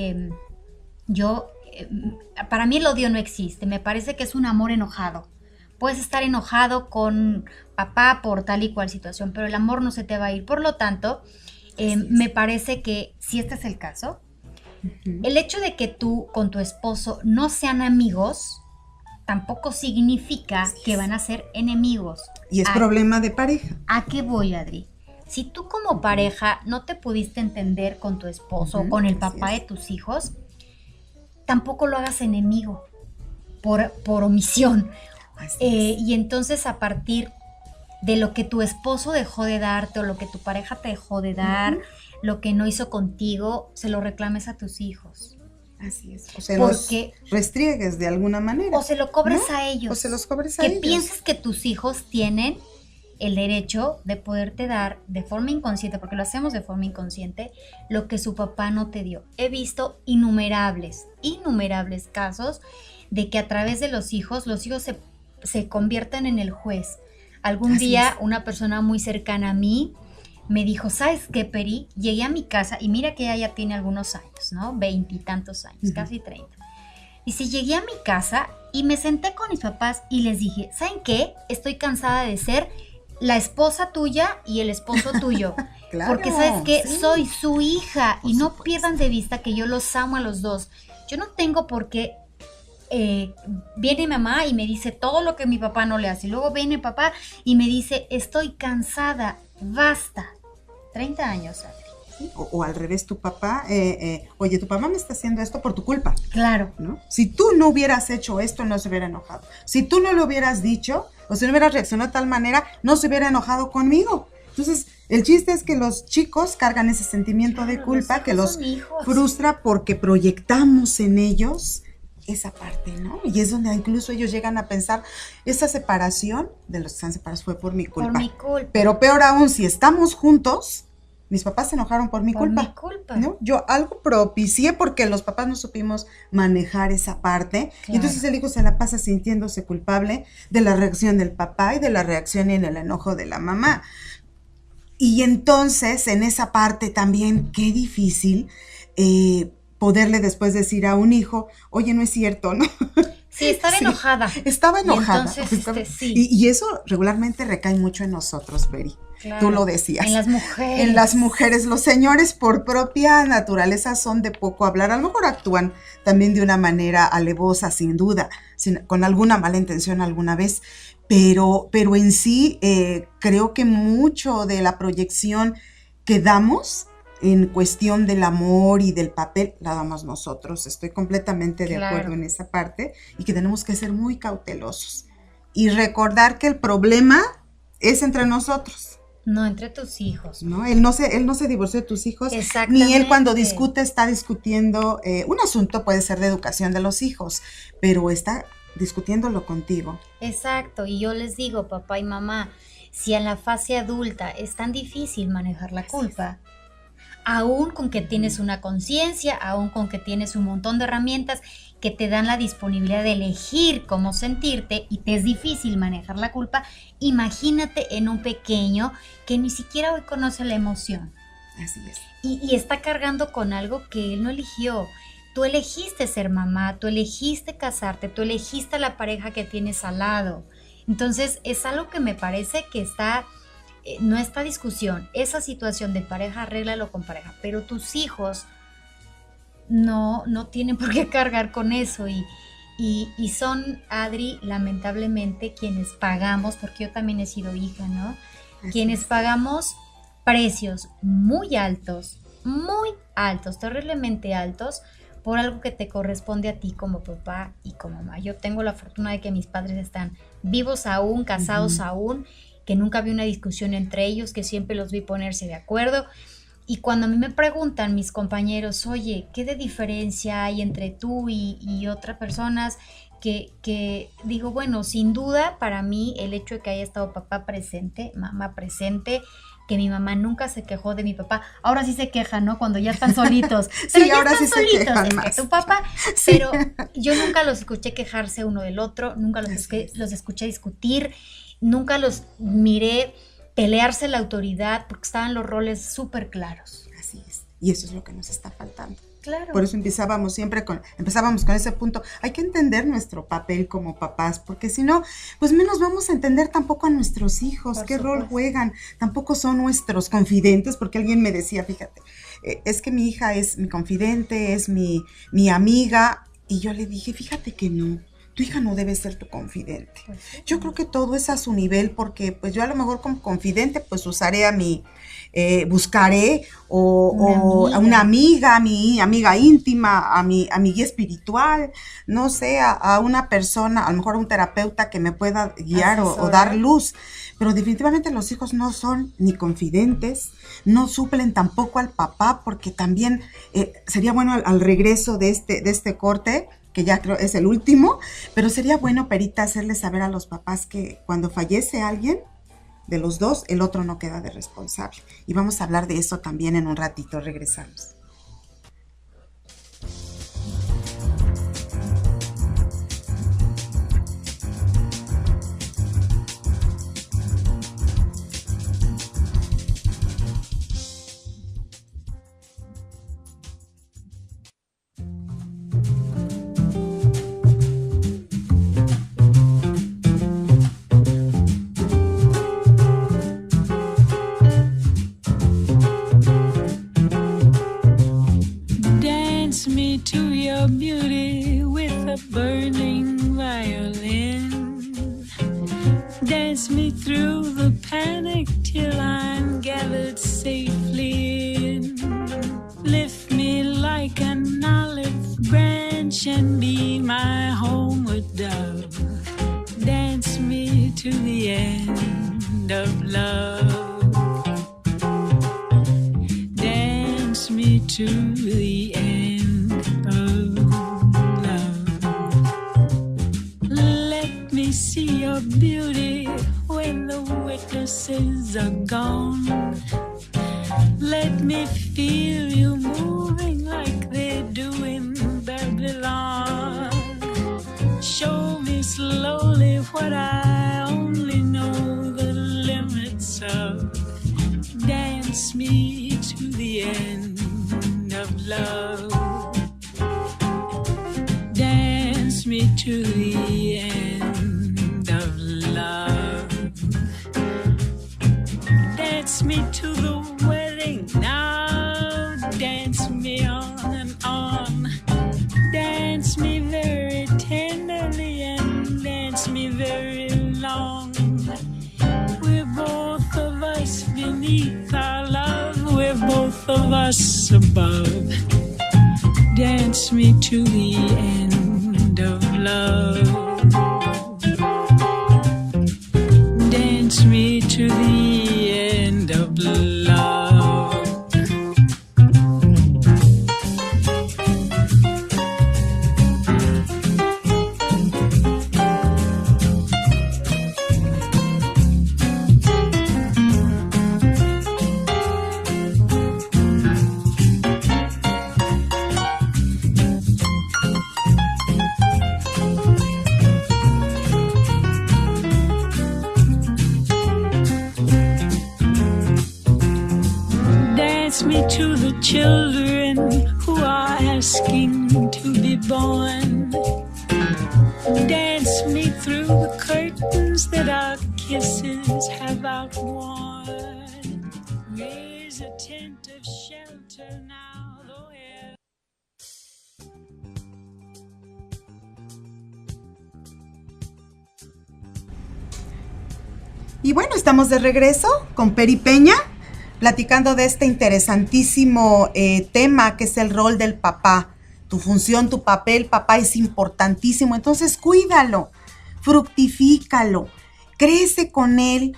[SPEAKER 2] para mí el odio no existe. Me parece que es un amor enojado. Puedes estar enojado con papá por tal y cual situación, pero el amor no se te va a ir. Por lo tanto, me parece que si este es el caso, el hecho de que tú con tu esposo no sean amigos, tampoco significa que van a ser enemigos.
[SPEAKER 1] Y es problema de pareja.
[SPEAKER 2] ¿A qué voy, Adri? Si tú como pareja no te pudiste entender con tu esposo o con el papá de tus hijos, tampoco lo hagas enemigo por omisión. Y entonces a partir de lo que tu esposo dejó de darte o lo que tu pareja te dejó de dar, lo que no hizo contigo, se lo reclames a tus hijos.
[SPEAKER 1] Así es. O se los restriegues de alguna manera.
[SPEAKER 2] O se lo cobres a ellos.
[SPEAKER 1] O se los cobres a
[SPEAKER 2] que
[SPEAKER 1] ellos.
[SPEAKER 2] Que pienses que tus hijos tienen el derecho de poderte dar de forma inconsciente, porque lo hacemos de forma inconsciente, lo que su papá no te dio. He visto innumerables casos de que a través de los hijos se convierten en el juez. Algún día una persona muy cercana a mí me dijo, ¿sabes qué, Peri? Llegué a mi casa y mira que ella ya tiene algunos años, ¿no? 20 y tantos años, casi 30. Dice, llegué a mi casa y me senté con mis papás y les dije, ¿saben qué? Estoy cansada de ser la esposa tuya y el esposo tuyo.
[SPEAKER 1] Claro,
[SPEAKER 2] porque ¿sabes qué? Soy su hija y no pierdan de vista que yo los amo a los dos. Yo no tengo por qué viene mi mamá y me dice todo lo que mi papá no le hace. Y luego viene papá y me dice, estoy cansada, basta. 30 años, Adri.
[SPEAKER 1] O al revés, tu papá, oye, tu papá me está haciendo esto por tu culpa.
[SPEAKER 2] Claro.
[SPEAKER 1] ¿No? Si tú no hubieras hecho esto, no se hubiera enojado. Si tú no lo hubieras dicho, o si no hubieras reaccionado de tal manera, no se hubiera enojado conmigo. Entonces, el chiste es que los chicos cargan ese sentimiento de culpa que los frustra porque proyectamos en ellos esa parte, ¿no? Y es donde incluso ellos llegan a pensar, esa separación de los que están separados fue por mi culpa.
[SPEAKER 2] Por mi culpa.
[SPEAKER 1] Pero peor aún, si estamos juntos, mis papás se enojaron por mi culpa.
[SPEAKER 2] Por mi culpa.
[SPEAKER 1] ¿No? Yo algo propicié porque los papás no supimos manejar esa parte. Claro. Y entonces el hijo se la pasa sintiéndose culpable de la reacción del papá y de la reacción en el enojo de la mamá. Y entonces, en esa parte también, qué difícil poderle después decir a un hijo, oye, no es cierto, ¿no?
[SPEAKER 2] Sí, estaba enojada.
[SPEAKER 1] Estaba enojada.
[SPEAKER 2] Y entonces, sí.
[SPEAKER 1] Y eso regularmente recae mucho en nosotros, Peri. Claro. Tú lo decías.
[SPEAKER 2] En las mujeres.
[SPEAKER 1] En las mujeres. Los señores, por propia naturaleza, son de poco hablar. A lo mejor actúan también de una manera alevosa, sin duda, con alguna mala intención alguna vez. Pero en sí, creo que mucho de la proyección que damos en cuestión del amor y del papel, la damos nosotros. Estoy completamente de acuerdo en esa parte y que tenemos que ser muy cautelosos y recordar que el problema es entre nosotros.
[SPEAKER 2] No entre tus hijos.
[SPEAKER 1] ¿no? Él no se divorció de tus hijos,
[SPEAKER 2] Exactamente.
[SPEAKER 1] ni él cuando discute está discutiendo un asunto, puede ser de educación de los hijos, pero está discutiéndolo contigo.
[SPEAKER 2] Exacto, y yo les digo, papá y mamá, si en la fase adulta es tan difícil manejar la culpa, aún con que tienes una conciencia, aún con que tienes un montón de herramientas que te dan la disponibilidad de elegir cómo sentirte y te es difícil manejar la culpa, imagínate en un pequeño que ni siquiera hoy conoce la emoción
[SPEAKER 1] Así es.
[SPEAKER 2] y está cargando con algo que él no eligió. Tú elegiste ser mamá, tú elegiste casarte, tú elegiste a la pareja que tienes al lado. Entonces es algo que me parece que no está discusión. Esa situación de pareja, arréglalo con pareja, pero tus hijos no tienen por qué cargar con eso y son, Adri, lamentablemente quienes pagamos, porque yo también he sido hija, ¿no?
[SPEAKER 1] Así
[SPEAKER 2] Quienes
[SPEAKER 1] es.
[SPEAKER 2] pagamos precios muy altos, terriblemente altos, por algo que te corresponde a ti como papá y como mamá. Yo tengo la fortuna de que mis padres están vivos aún, casados aún, que nunca vi una discusión entre ellos, que siempre los vi ponerse de acuerdo. Y cuando a mí me preguntan mis compañeros, oye, ¿qué de diferencia hay entre tú y otras personas? Que digo, bueno, sin duda para mí el hecho de que haya estado papá presente, mamá presente, que mi mamá nunca se quejó de mi papá. Ahora sí se quejan, ¿no? Cuando ya están solitos.
[SPEAKER 1] Sí, ahora sí se quejan
[SPEAKER 2] es
[SPEAKER 1] más.
[SPEAKER 2] que tu papá, pero yo nunca los escuché quejarse uno del otro, nunca los escuché discutir, nunca los miré pelearse la autoridad porque estaban los roles súper claros.
[SPEAKER 1] Así es. Y eso es lo que nos está faltando.
[SPEAKER 2] Claro.
[SPEAKER 1] Por eso empezábamos con ese punto. Hay que entender nuestro papel como papás, porque si no, pues menos vamos a entender tampoco a nuestros hijos,
[SPEAKER 2] Por
[SPEAKER 1] qué rol
[SPEAKER 2] supuesto.
[SPEAKER 1] juegan. Tampoco son nuestros confidentes, porque alguien me decía, fíjate, es que mi hija es mi confidente, es mi amiga, y yo le dije, fíjate que no. Tu hija no debe ser tu confidente.
[SPEAKER 2] Pues sí.
[SPEAKER 1] Yo creo que todo es a su nivel, porque pues yo a lo mejor como confidente pues usaré buscaré a una amiga, a mi amiga íntima, a mi guía espiritual, no sé, a una persona, a lo mejor a un terapeuta que me pueda guiar o
[SPEAKER 2] Asesorar.
[SPEAKER 1] dar luz. Pero definitivamente los hijos no son ni confidentes, no suplen tampoco al papá, porque también sería bueno al regreso de este corte, que ya creo es el último, pero sería bueno, Perita, hacerles saber a los papás que cuando fallece alguien de los dos, el otro no queda de responsable. Y vamos a hablar de eso también en un ratito, regresamos.
[SPEAKER 4] Dance me to your beauty with a burning violin. Dance me through the panic till I'm gathered safely in. Lift me like an olive branch and be my homeward dove. Dance me to the end of love. Dance me to the end of love. Let me see your beauty when the witnesses are gone. Let me feel you moving like they do in Babylon. Show me slowly what I only know the limits of. Dance me to the end of love. Dance me to the end of love. Dance me to the wedding now. Dance me on and on. Dance me very tenderly and dance me very long. We're both of us beneath our love. We're both of us above. Dance me to the end of love. Dance me to the end me to the children who are asking to be born. Dance me through the curtains that our kisses have outworn. Raise a tent of shelter now, though air.
[SPEAKER 1] Y bueno, estamos de regreso con Peri Peña, platicando de este interesantísimo tema que es el rol del papá. Tu función, tu papel, papá, es importantísimo. Entonces, cuídalo, fructifícalo, crece con él.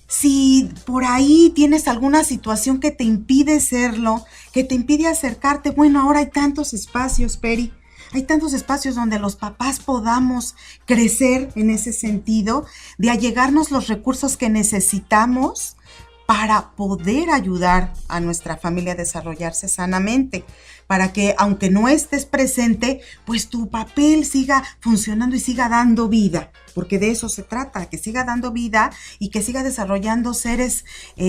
[SPEAKER 1] Si por ahí tienes alguna situación que te impide serlo, que te impide acercarte, bueno, ahora hay tantos espacios, Peri. Hay tantos espacios donde los papás podamos crecer en ese sentido, de allegarnos los recursos que necesitamos para poder ayudar a nuestra familia a desarrollarse sanamente, para que aunque no estés presente, pues tu papel siga funcionando y siga dando vida, porque de eso se trata, que siga dando vida y que siga desarrollando seres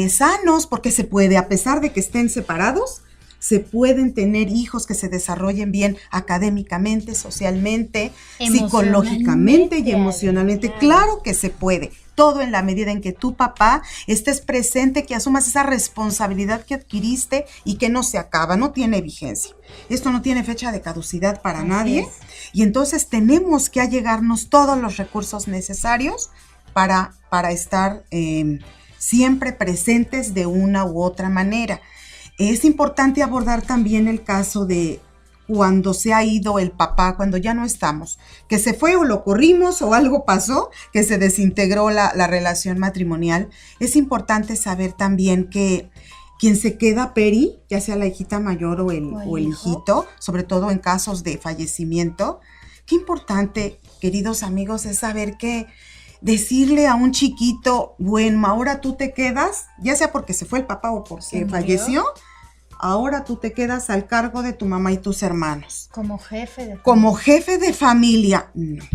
[SPEAKER 1] sanos, porque se puede, a pesar de que estén separados, se pueden tener hijos que se desarrollen bien académicamente, socialmente, psicológicamente y emocionalmente. Claro que se puede. Todo en la medida en que tu papá estés presente, que asumas esa responsabilidad que adquiriste y que no se acaba, no tiene vigencia. Esto no tiene fecha de caducidad para nadie. Y entonces tenemos que allegarnos todos los recursos necesarios para estar siempre presentes de una u otra manera. Es importante abordar también el caso de cuando se ha ido el papá, cuando ya no estamos, que se fue o lo corrimos o algo pasó, que se desintegró la relación matrimonial. Es importante saber también que quien se queda, Peri, ya sea la hijita mayor o el hijito, sobre todo en casos de fallecimiento, qué importante, queridos amigos, es saber que decirle a un chiquito, bueno, ahora tú te quedas, ya sea porque se fue el papá o porque falleció, ahora tú te quedas al cargo de tu mamá y tus hermanos.
[SPEAKER 2] Como jefe de familia.
[SPEAKER 1] Como jefe de familia, no.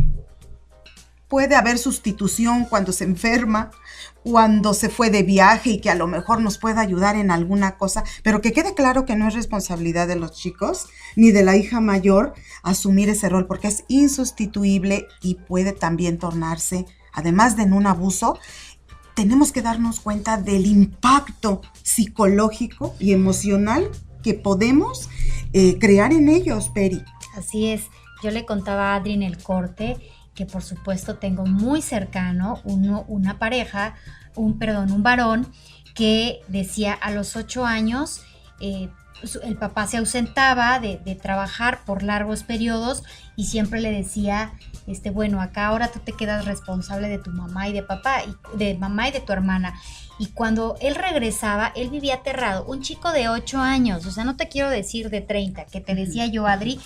[SPEAKER 1] Puede haber sustitución cuando se enferma, cuando se fue de viaje y que a lo mejor nos pueda ayudar en alguna cosa, pero que quede claro que no es responsabilidad de los chicos ni de la hija mayor asumir ese rol, porque es insustituible y puede también tornarse, además de en un abuso. Tenemos que darnos cuenta del impacto psicológico y emocional que podemos crear en ellos, Peri.
[SPEAKER 2] Así es. Yo le contaba a Adri en el corte que por supuesto tengo muy cercano una pareja, un varón que decía a los 8 años el papá se ausentaba de trabajar por largos periodos y siempre le decía, bueno, acá ahora tú te quedas responsable de tu mamá y de papá, de mamá y de tu hermana. Y cuando él regresaba, él vivía aterrado. Un chico de 8 años, o sea, no te quiero decir de 30, que te decía yo, Adri,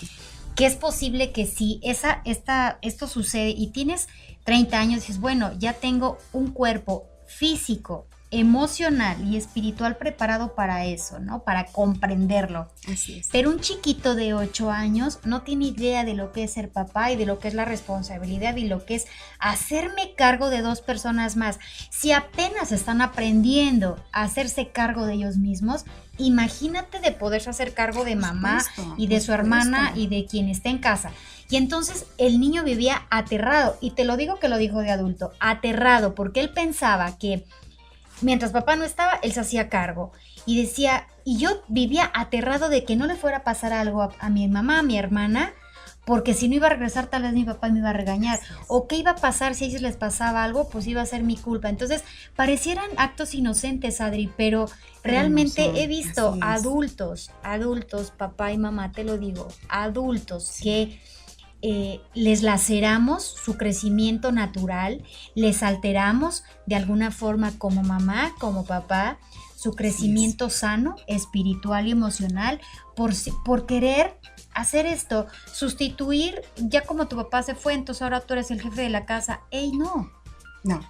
[SPEAKER 2] que es posible que si esto sucede y tienes 30 años, dices, bueno, ya tengo un cuerpo físico, emocional y espiritual preparado para eso, ¿no? Para comprenderlo.
[SPEAKER 1] Así es.
[SPEAKER 2] Pero un chiquito de 8 años no tiene idea de lo que es ser papá y de lo que es la responsabilidad y lo que es hacerme cargo de 2 personas más. Si apenas están aprendiendo a hacerse cargo de ellos mismos, imagínate de poderse hacer cargo de mamá y de su hermana y de quien esté en casa. Y entonces el niño vivía aterrado, y te lo digo que lo dijo de adulto, aterrado, porque él pensaba que mientras papá no estaba, él se hacía cargo. Y decía, y yo vivía aterrado de que no le fuera a pasar algo a mi mamá, a mi hermana, porque si no iba a regresar, tal vez mi papá me iba a regañar. O qué iba a pasar si a ellos les pasaba algo, pues iba a ser mi culpa. Entonces, parecieran actos inocentes, Adri, pero realmente he visto adultos, papá y mamá, te lo digo, adultos que les laceramos su crecimiento natural, les alteramos de alguna forma como mamá, como papá, su crecimiento sano, espiritual y emocional, por querer hacer esto, sustituir, ya como tu papá se fue, entonces ahora tú eres el jefe de la casa. ¡Ey, no!
[SPEAKER 1] No.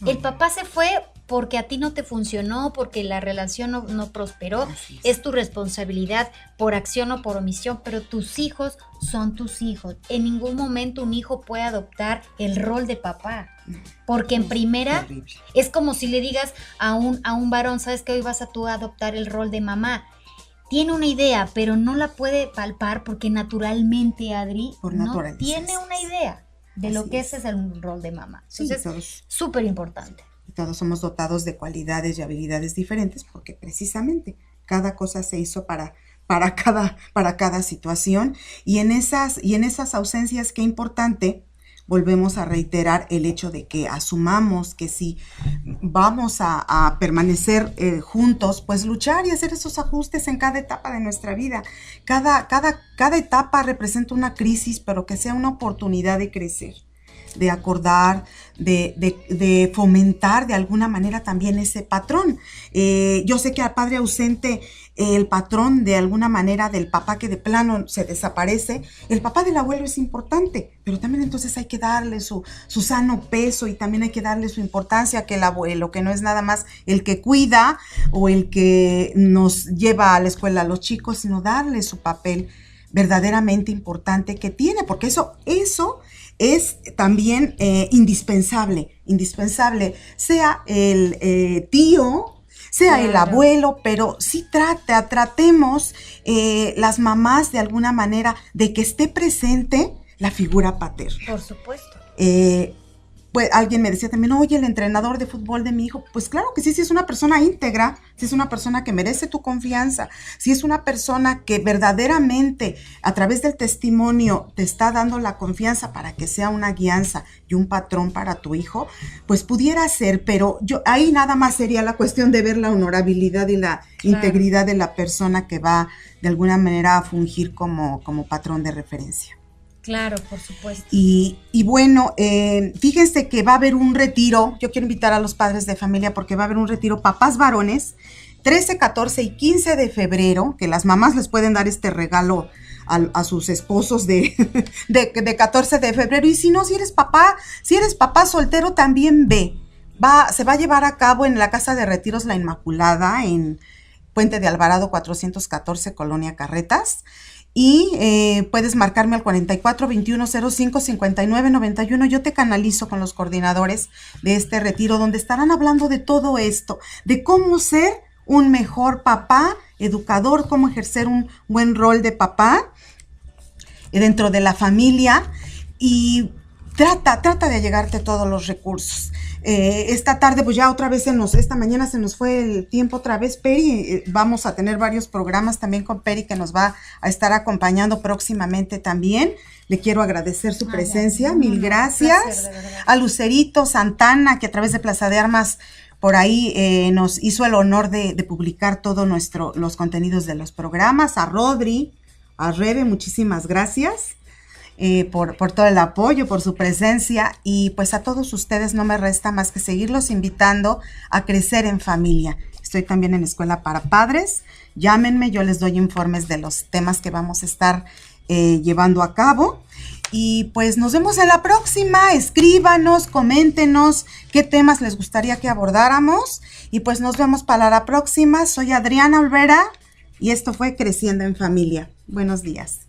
[SPEAKER 2] El papá se fue porque a ti no te funcionó, porque la relación no prosperó. Es tu responsabilidad por acción o por omisión, pero tus hijos son tus hijos. En ningún momento un hijo puede adoptar el rol de papá, porque en primera es como si le digas a un varón, sabes que hoy vas a tú a adoptar el rol de mamá. tiene una idea, pero no la puede palpar porque naturalmente, Adri,
[SPEAKER 1] Por
[SPEAKER 2] no
[SPEAKER 1] naturaleza,
[SPEAKER 2] tiene
[SPEAKER 1] así
[SPEAKER 2] una
[SPEAKER 1] es.
[SPEAKER 2] idea de lo
[SPEAKER 1] Así
[SPEAKER 2] que
[SPEAKER 1] es.
[SPEAKER 2] es el rol de mamá.
[SPEAKER 1] Sí,
[SPEAKER 2] Entonces, súper importante.
[SPEAKER 1] todos somos dotados de cualidades y habilidades diferentes porque precisamente cada cosa se hizo para cada situación y en esas ausencias, qué importante, volvemos a reiterar el hecho de que asumamos que si vamos a permanecer juntos, pues luchar y hacer esos ajustes en cada etapa de nuestra vida. Cada etapa representa una crisis, pero que sea una oportunidad de crecer, de acordar, de fomentar de alguna manera también ese patrón. Yo sé que al padre ausente, el patrón de alguna manera del papá que de plano se desaparece, el papá del abuelo es importante, pero también entonces hay que darle su sano peso y también hay que darle su importancia que el abuelo, que no es nada más el que cuida o el que nos lleva a la escuela a los chicos, sino darle su papel verdaderamente importante que tiene, porque eso es también indispensable, sea el tío, sea el
[SPEAKER 2] Claro.
[SPEAKER 1] abuelo, pero sí tratemos las mamás de alguna manera de que esté presente la figura paterna.
[SPEAKER 2] Por supuesto.
[SPEAKER 1] Pues alguien me decía también, oye, el entrenador de fútbol de mi hijo, pues claro que sí, si es una persona íntegra, si es una persona que merece tu confianza, si es una persona que verdaderamente a través del testimonio te está dando la confianza para que sea una guianza y un patrón para tu hijo, pues pudiera ser, pero yo ahí nada más sería la cuestión de ver la honorabilidad y la integridad de la persona que va de alguna manera a fungir como patrón de referencia.
[SPEAKER 2] Claro, por supuesto.
[SPEAKER 1] Y bueno, fíjense que va a haber un retiro, yo quiero invitar a los padres de familia porque va a haber un retiro papás varones, 13, 14 y 15 de febrero, que las mamás les pueden dar este regalo a sus esposos de 14 de febrero, y si no, si eres papá soltero también ve, se va a llevar a cabo en la Casa de Retiros La Inmaculada, en Puente de Alvarado 414, Colonia Carretas. Y puedes marcarme al 44 21 05 59 91. Yo te canalizo con los coordinadores de este retiro, donde estarán hablando de todo esto, de cómo ser un mejor papá, educador, cómo ejercer un buen rol de papá dentro de la familia. Y trata de allegarte todos los recursos. Esta tarde, pues ya otra vez esta mañana se nos fue el tiempo otra vez, Peri. Vamos a tener varios programas también con Peri que nos va a estar acompañando próximamente también. Le quiero agradecer su presencia, mil gracias.
[SPEAKER 2] Placer, de verdad.
[SPEAKER 1] A Lucerito Santana, que a través de Plaza de Armas por ahí nos hizo el honor de publicar todos los contenidos de los programas. A Rodri, a Rebe, muchísimas gracias. Por todo el apoyo, por su presencia, y pues a todos ustedes no me resta más que seguirlos invitando a crecer en familia. Estoy también en Escuela para Padres, llámenme, yo les doy informes de los temas que vamos a estar llevando a cabo, y pues nos vemos en la próxima. Escríbanos, coméntenos qué temas les gustaría que abordáramos, y pues nos vemos para la próxima. Soy Adriana Olvera y esto fue Creciendo en Familia. Buenos días.